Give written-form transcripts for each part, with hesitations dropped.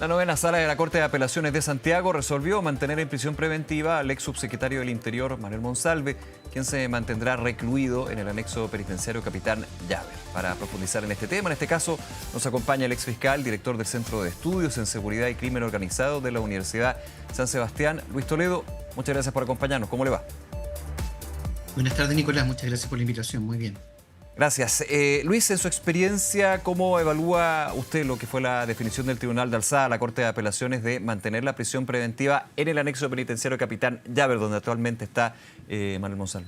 La novena sala de la Corte de Apelaciones de Santiago resolvió mantener en prisión preventiva al ex subsecretario del Interior, Manuel Monsalve, quien se mantendrá recluido en el anexo penitenciario Capitán Llaver. Para profundizar en este tema, en este caso, nos acompaña el ex fiscal, director del Centro de Estudios en Seguridad y Crimen Organizado de la Universidad San Sebastián, Luis Toledo. Muchas gracias por acompañarnos. ¿Cómo le va? Buenas tardes, Nicolás. Muchas gracias por la invitación. Muy bien. Gracias. Luis, en su experiencia, ¿cómo evalúa usted lo que fue la definición del Tribunal de Alzada a la Corte de Apelaciones de mantener la prisión preventiva en el anexo penitenciario Capitán Llaver, donde actualmente está Manuel Monsalve?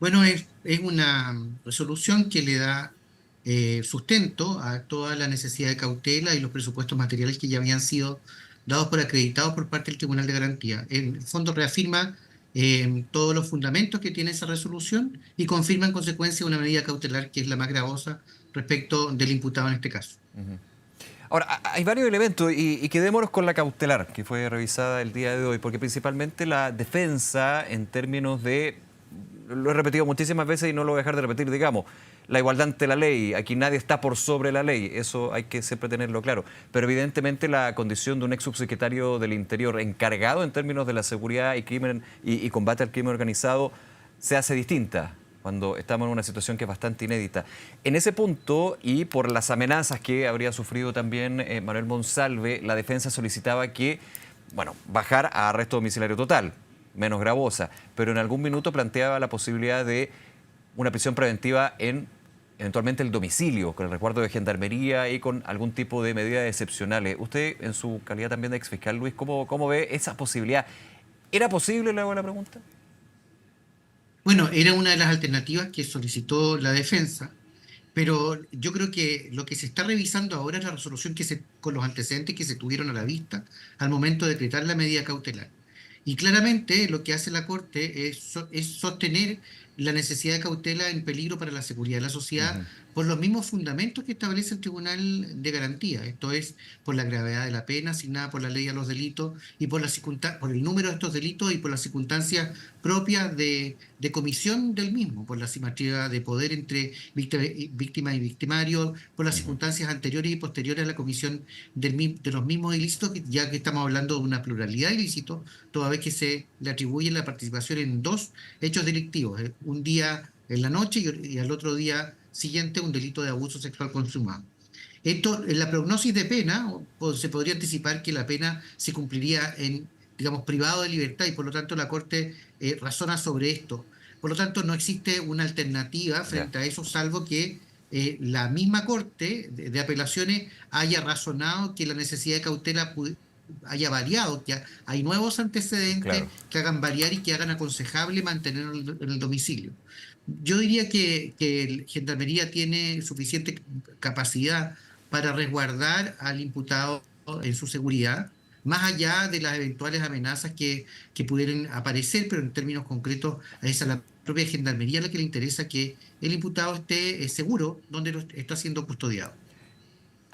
Bueno, es una resolución que le da sustento a toda la necesidad de cautela y los presupuestos materiales que ya habían sido dados por acreditados por parte del Tribunal de Garantía. En el fondo reafirma todos los fundamentos que tiene esa resolución y confirma en consecuencia una medida cautelar que es la más gravosa respecto del imputado en este caso. Ahora, hay varios elementos y quedémonos con la cautelar, que fue revisada el día de hoy, porque principalmente la defensa en términos de, lo he repetido muchísimas veces y no lo voy a dejar de repetir, digamos, la igualdad ante la ley, aquí nadie está por sobre la ley, eso hay que siempre tenerlo claro, pero evidentemente la condición de un ex subsecretario del Interior encargado en términos de la seguridad y crimen y combate al crimen organizado se hace distinta cuando estamos en una situación que es bastante inédita. En ese punto, y por las amenazas que habría sufrido también Manuel Monsalve, la defensa solicitaba que, bueno, bajar a arresto domiciliario total, menos gravosa, pero en algún minuto planteaba la posibilidad de una prisión preventiva en eventualmente el domicilio, con el resguardo de gendarmería y con algún tipo de medidas excepcionales. Usted, en su calidad también de exfiscal, Luis, ¿cómo ve esa posibilidad? ¿Era posible, le hago la pregunta? Bueno, era una de las alternativas que solicitó la defensa. Pero yo creo que lo que se está revisando ahora es la resolución con los antecedentes que se tuvieron a la vista al momento de decretar la medida cautelar. Y claramente lo que hace la Corte es sostener la necesidad de cautela en peligro para la seguridad de la sociedad Ujú. por los mismos fundamentos que establece el Tribunal de Garantía. Esto es, por la gravedad de la pena asignada por la ley a los delitos y por el número de estos delitos y por las circunstancias propias de comisión del mismo, por la simetría de poder entre víctima y victimario, por las Ujú. circunstancias anteriores y posteriores a la comisión de los mismos ilícitos, ya que estamos hablando de una pluralidad de ilícitos, toda vez que se le atribuye la participación en dos hechos delictivos, un día en la noche y al otro día siguiente un delito de abuso sexual consumado. Esto, en la prognosis de pena, se podría anticipar que la pena se cumpliría en, digamos, privado de libertad y por lo tanto la Corte razona sobre esto. Por lo tanto, no existe una alternativa Ya, frente a eso, salvo que la misma Corte de Apelaciones haya razonado que la necesidad de cautela haya variado, que hay nuevos claro. antecedentes que hagan variar y que hagan aconsejable mantenerlo en el domicilio. Yo diría que el Gendarmería tiene suficiente capacidad para resguardar al imputado en su seguridad, más allá de las eventuales amenazas que pudieran aparecer, pero en términos concretos es a la propia Gendarmería la que le interesa que el imputado esté seguro donde está siendo custodiado.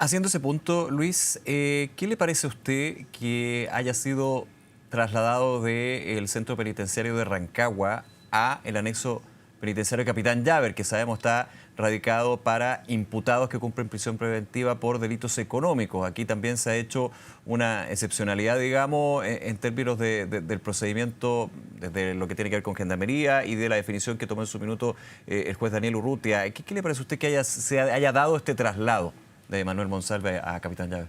Haciendo ese punto, Luis, ¿qué le parece a usted que haya sido trasladado del centro penitenciario de Rancagua a el anexo penitenciario Capitán Llaver, que sabemos está radicado para imputados que cumplen prisión preventiva por delitos económicos? Aquí también se ha hecho una excepcionalidad, digamos, en términos del procedimiento, desde lo que tiene que ver con gendarmería y de la definición que tomó en su minuto el juez Daniel Urrutia. ¿Qué le parece a usted que se haya dado este traslado de Manuel Monsalve a Capitán Llaver?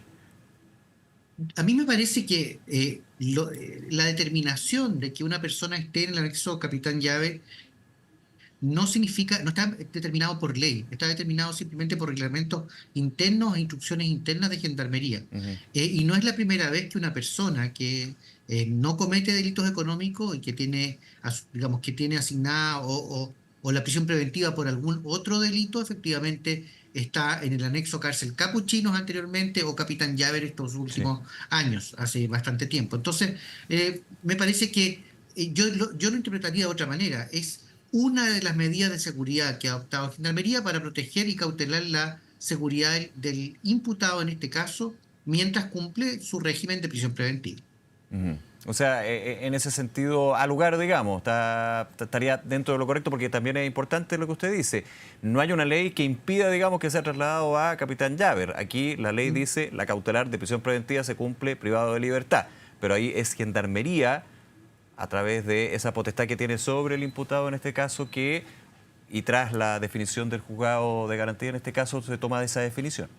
A mí me parece que la determinación de que una persona esté en el anexo Capitán Llave no significa, no está determinado por ley, está determinado simplemente por reglamentos internos e instrucciones internas de gendarmería. Ujú. Y no es la primera vez que una persona que no comete delitos económicos y que tiene, digamos, que tiene asignada o la prisión preventiva por algún otro delito, efectivamente está en el anexo cárcel Capuchinos anteriormente o Capitán Llaver estos Sí. últimos años, hace bastante tiempo. Entonces, me parece que yo lo interpretaría de otra manera. Es una de las medidas de seguridad que ha adoptado Gendarmería para proteger y cautelar la seguridad del imputado en este caso, mientras cumple su régimen de prisión preventiva. Ujú. O sea, en ese sentido, al lugar, digamos, estaría dentro de lo correcto porque también es importante lo que usted dice. No hay una ley que impida, digamos, que sea trasladado a Capitán Llaver. Aquí la ley ¿Mm? dice la cautelar de prisión preventiva se cumple privado de libertad. Pero ahí es Gendarmería, a través de esa potestad que tiene sobre el imputado en este caso, y tras la definición del juzgado de garantía en este caso, se toma de esa definición.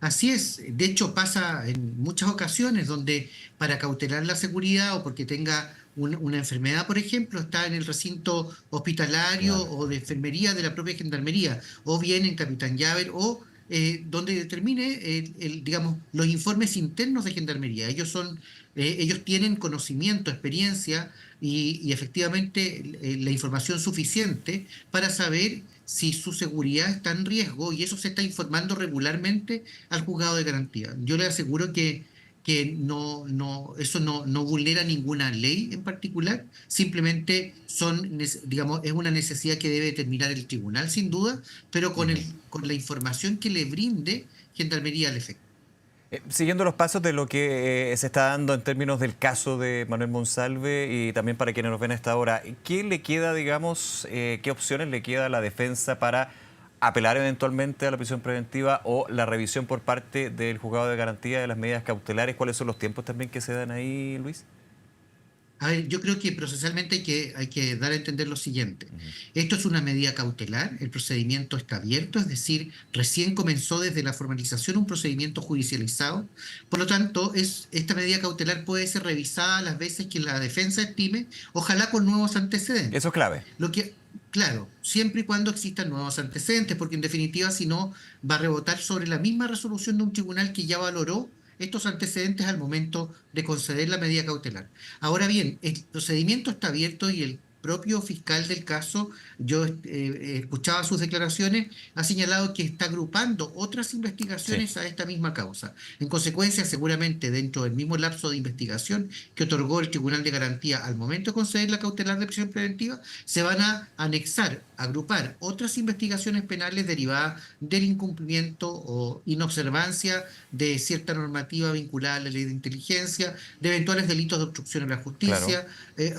Así es, de hecho pasa en muchas ocasiones donde para cautelar la seguridad o porque tenga una enfermedad, por ejemplo, está en el recinto hospitalario Claro. o de enfermería de la propia gendarmería, o bien en Capitán Llaver, o donde determine, digamos, los informes internos de gendarmería. Ellos tienen conocimiento, experiencia y efectivamente la información suficiente para saber si su seguridad está en riesgo y eso se está informando regularmente al juzgado de garantía. Yo le aseguro que eso no vulnera ninguna ley en particular, simplemente digamos, es una necesidad que debe determinar el tribunal sin duda, pero Ujú. con la información que le brinde Gendarmería al efecto. Siguiendo los pasos de lo que se está dando en términos del caso de Manuel Monsalve y también para quienes nos ven a esta hora, ¿qué le queda, digamos, qué opciones le queda a la defensa para apelar eventualmente a la prisión preventiva o la revisión por parte del juzgado de garantía de las medidas cautelares? ¿Cuáles son los tiempos también que se dan ahí, Luis? A ver, yo creo que procesalmente hay que dar a entender lo siguiente. Ujú. Esto es una medida cautelar, el procedimiento está abierto, es decir, recién comenzó desde la formalización un procedimiento judicializado. Por lo tanto, esta medida cautelar puede ser revisada las veces que la defensa estime, ojalá con nuevos Eso es antecedentes. clave. Lo que, claro, siempre y cuando existan nuevos antecedentes, porque en definitiva, si no, va a rebotar sobre la misma resolución de un tribunal que ya valoró estos antecedentes al momento de conceder la medida cautelar. Ahora bien, el procedimiento está abierto y el propio fiscal del caso, yo escuchaba sus declaraciones, ha señalado que está agrupando otras Sí. investigaciones a esta misma causa. En consecuencia, seguramente dentro del mismo lapso de investigación que otorgó el Tribunal de Garantía al momento de conceder la cautelar de prisión preventiva, se van a anexar, agrupar otras investigaciones penales derivadas del incumplimiento o inobservancia de cierta normativa vinculada a la ley de inteligencia, de eventuales delitos de obstrucción a la Claro. justicia,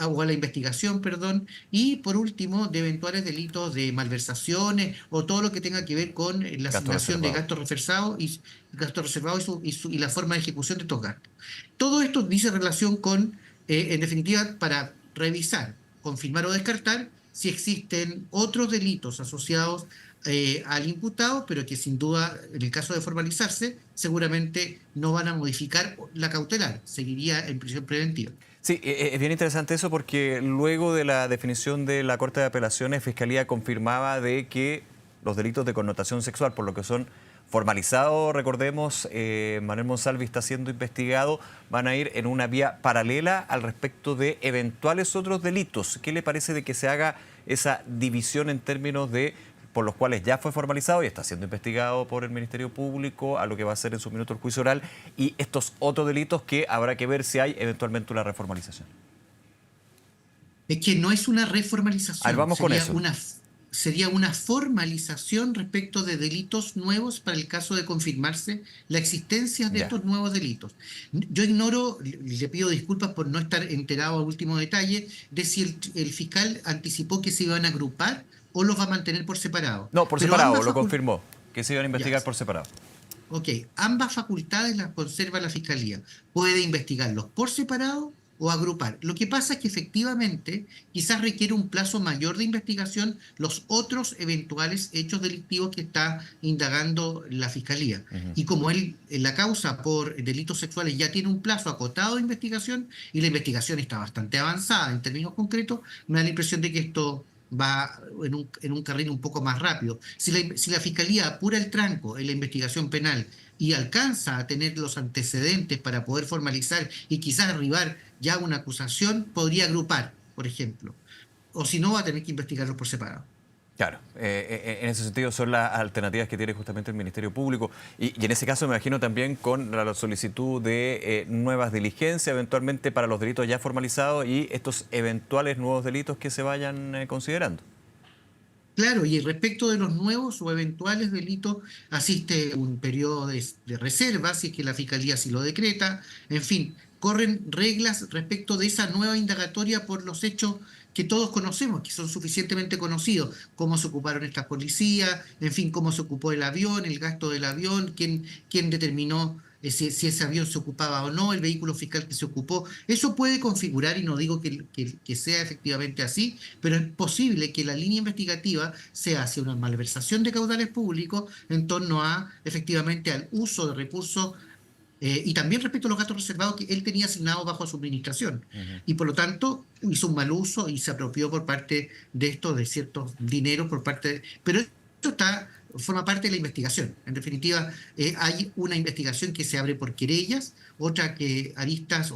o a la investigación, perdón, y por último, de eventuales delitos de malversaciones o todo lo que tenga que ver con la Gasto asignación de reservado. gastos reservados y la forma de ejecución de estos gastos. Todo esto dice relación con, en definitiva, para revisar, confirmar o descartar si existen otros delitos asociados al imputado, pero que sin duda, en el caso de formalizarse, seguramente no van a modificar la cautelar, seguiría en prisión preventiva. Sí, es bien interesante eso porque luego de la definición de la Corte de Apelaciones, Fiscalía confirmaba de que los delitos de connotación sexual, por lo que son formalizados, recordemos, Manuel Monsalve está siendo investigado, van a ir en una vía paralela al respecto de eventuales otros delitos. ¿Qué le parece de que se haga esa división en términos de por los cuales ya fue formalizado y está siendo investigado por el Ministerio Público, a lo que va a ser en su minuto el juicio oral, y estos otros delitos que habrá que ver si hay eventualmente una reformalización? Es que no es una A ver, reformalización, vamos con eso. sería una formalización respecto de delitos nuevos para el caso de confirmarse la existencia de Ya. estos nuevos delitos. Yo ignoro, le pido disculpas por no estar enterado a último detalle, de si el fiscal anticipó que se iban a agrupar o los va a mantener por separado. No, por Pero separado, lo confirmó, que se iban a ya, investigar por separado. ok, ambas facultades las conserva la Fiscalía. Puede investigarlos por separado o agrupar. Lo que pasa es que efectivamente quizás requiere un plazo mayor de investigación los otros eventuales hechos delictivos que está indagando la Fiscalía. Ujú. Y como la causa por delitos sexuales ya tiene un plazo acotado de investigación y la investigación está bastante avanzada en términos concretos, me da la impresión de que esto va en un carril un poco más rápido. Si la Fiscalía apura el tranco en la investigación penal y alcanza a tener los antecedentes para poder formalizar y quizás arribar ya a una acusación, podría agrupar, por ejemplo. O si no, va a tener que investigarlos por separado. Claro, en ese sentido son las alternativas que tiene justamente el Ministerio Público y en ese caso me imagino también con la solicitud de nuevas diligencias eventualmente para los delitos ya formalizados y estos eventuales nuevos delitos que se vayan considerando. Claro, y respecto de los nuevos o eventuales delitos, asiste un periodo de reserva, si es que la Fiscalía así lo decreta, en fin, corren reglas respecto de esa nueva indagatoria por los hechos que todos conocemos, que son suficientemente conocidos, cómo se ocuparon estas policías, en fin, cómo se ocupó el avión, el gasto del avión, quién determinó si ese avión se ocupaba o no, el vehículo fiscal que se ocupó. Eso puede configurar, y no digo que sea efectivamente así, pero es posible que la línea investigativa sea hacia una malversación de caudales públicos en torno a, efectivamente, al uso de recursos y también respecto a los gastos reservados que él tenía asignados bajo su administración. Y por lo tanto hizo un mal uso y se apropió por parte de esto de ciertos dineros por parte pero esto forma parte de la investigación. En definitiva, hay una investigación que se abre por querellas, otra que aristas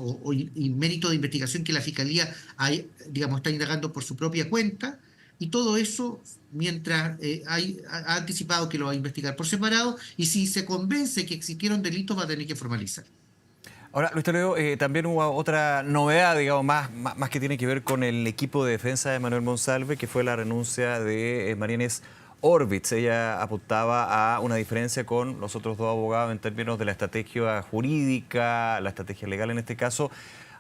y mérito de investigación que la Fiscalía está indagando por su propia cuenta. Y todo eso, mientras ha anticipado que lo va a investigar por separado, y si se convence que existieron delitos va a tener que formalizar. Ahora, Luis Toledo, también hubo otra novedad, digamos, más que tiene que ver con el equipo de defensa de Manuel Monsalve, que fue la renuncia de María Inés Orbitz. Ella apuntaba a una diferencia con los otros dos abogados en términos de la estrategia jurídica, la estrategia legal en este caso.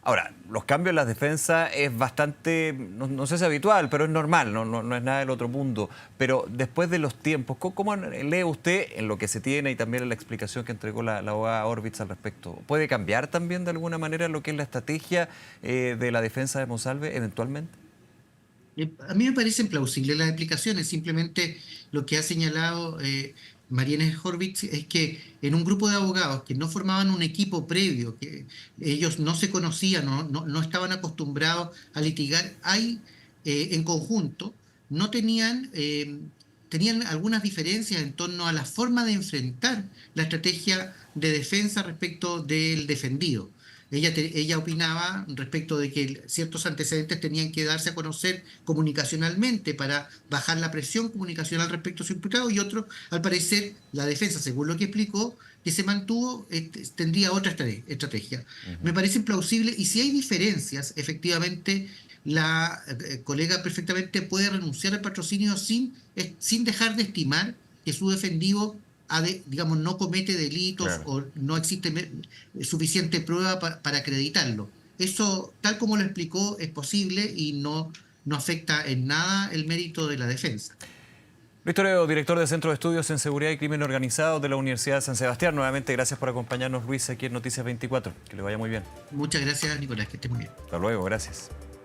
Ahora, los cambios en las defensas es bastante, no sé si habitual, pero es normal, no es nada del otro mundo. Pero después de los tiempos, ¿cómo lee usted en lo que se tiene y también en la explicación que entregó la abogada Orbitz al respecto? ¿Puede cambiar también de alguna manera lo que es la estrategia de la defensa de Monsalve eventualmente? A mí me parecen plausibles las explicaciones. Simplemente lo que ha señalado María Inés Horvitz es que en un grupo de abogados que no formaban un equipo previo, que ellos no se conocían, no estaban acostumbrados a litigar, en conjunto, no tenían algunas diferencias en torno a la forma de enfrentar la estrategia de defensa respecto del defendido. Ella opinaba respecto de que ciertos antecedentes tenían que darse a conocer comunicacionalmente para bajar la presión comunicacional respecto a su imputado, y otro, al parecer, la defensa, según lo que explicó, que se mantuvo, tendría otra estrategia. Me parece plausible, y si hay diferencias, efectivamente, la colega perfectamente puede renunciar al patrocinio sin dejar de estimar que su defendido digamos, no comete delitos, Claro. o no existe suficiente prueba para acreditarlo. Eso, tal como lo explicó, es posible y no afecta en nada el mérito de la defensa. Luis Toledo, director del Centro de Estudios en Seguridad y Crimen Organizado de la Universidad de San Sebastián. Nuevamente, gracias por acompañarnos, Luis, aquí en Noticias 24. Que le vaya muy bien. Muchas gracias, Nicolás, que esté muy bien. Hasta luego, gracias.